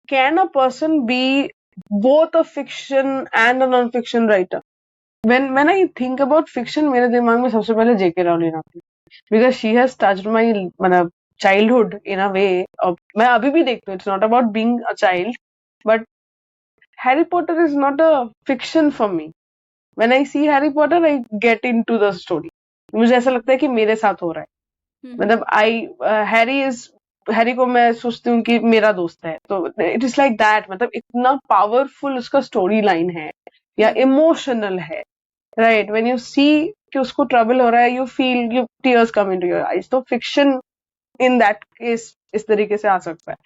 can a person be both a fiction and a non-fiction writer? When I think about fiction, मेरे दिमाग में सबसे पहले J.K. Rowling आती है, because she has touched my मतलब childhood in a way. मैं अभी भी देखती हूँ. It's not about being a child, but Harry Potter is not a fiction for me. When I see Harry Potter, I get into the story. मुझे ऐसा लगता है कि मेरे साथ हो रहा है. मतलब हैरी को मैं सोचती हूँ कि मेरा दोस्त है, तो इट इज लाइक दैट. मतलब इतना पावरफुल उसका स्टोरी लाइन है या इमोशनल है, राइट? व्हेन यू सी कि उसको ट्रबल हो रहा है, you feel, you tears come into your eyes. तो फिक्शन इन दैट केस इस तरीके से आ सकता है.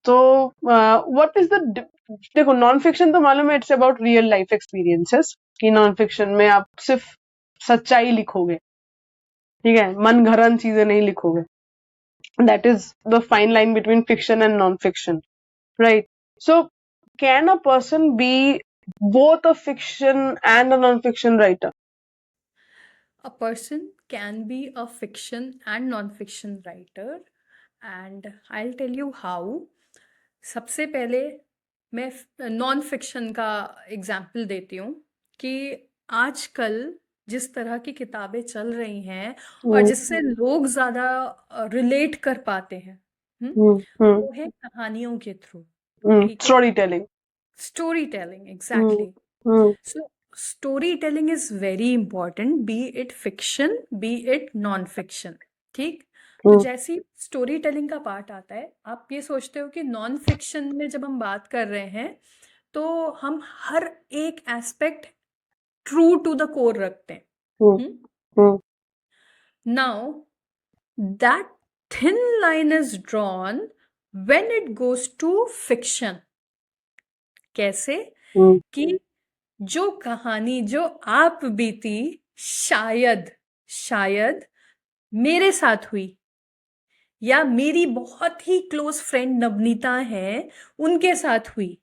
तो व्हाट इज द, देखो नॉन फिक्शन तो मालूम है, it's about real life experiences. कि नॉन फिक्शन में आप सिर्फ सच्चाई लिखोगे, ठीक है, मन घड़न चीजें नहीं लिखोगे. That is the fine line between fiction and non-fiction, right? So can a person be both a fiction and a non-fiction writer? A person can be a fiction and non-fiction writer, and I'll tell you how. सबसे पहले मैं non fiction का example देती हूँ कि आजकल जिस तरह की किताबें चल रही हैं और जिससे लोग ज़्यादा रिलेट कर पाते हैं, वो है कहानियों के थ्रू. ठीक है, Storytelling. Story telling, exactly. So story telling is very important, B it fiction B it non fiction. ठीक, तो जैसी स्टोरी टेलिंग का पार्ट आता है, आप ये सोचते हो कि नॉन फिक्शन में जब हम बात कर रहे हैं तो हम हर एक aspect true to the core रखते हैं. Now that thin line is drawn when it goes to fiction. कैसे? कि जो कहानी जो आप बीती शायद शायद मेरे साथ हुई, या मेरी बहुत ही क्लोज फ्रेंड नवनीता है उनके साथ हुई,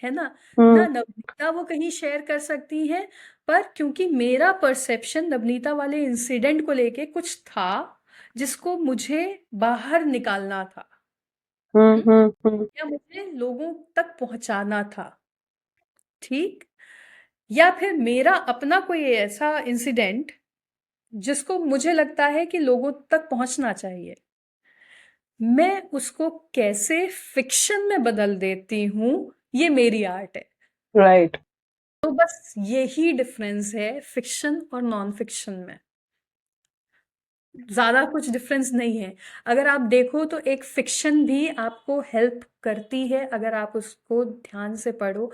है ना. ना नवनीता वो कहीं शेयर कर सकती हैं, पर क्योंकि मेरा परसेप्शन नवनीता वाले इंसिडेंट को लेके कुछ था जिसको मुझे बाहर निकालना था, या मुझे लोगों तक पहुंचाना था. ठीक, या फिर मेरा अपना कोई ऐसा इंसिडेंट जिसको मुझे लगता है कि लोगों तक पहुंचना चाहिए, मैं उसको कैसे फिक्शन में बदल देती हूँ, ये मेरी आर्ट है. राइट. तो बस यही डिफरेंस है फिक्शन और नॉन फिक्शन में. ज्यादा कुछ डिफरेंस नहीं है. अगर आप देखो तो एक फिक्शन भी आपको हेल्प करती है अगर आप उसको ध्यान से पढ़ो,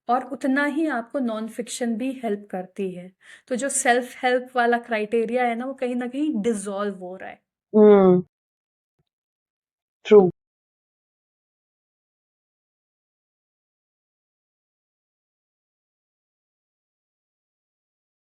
और उतना ही आपको नॉन फिक्शन भी हेल्प करती है. तो जो सेल्फ हेल्प वाला क्राइटेरिया है ना, वो कहीं ना कहीं डिसॉल्व हो रहा है. ट्रू.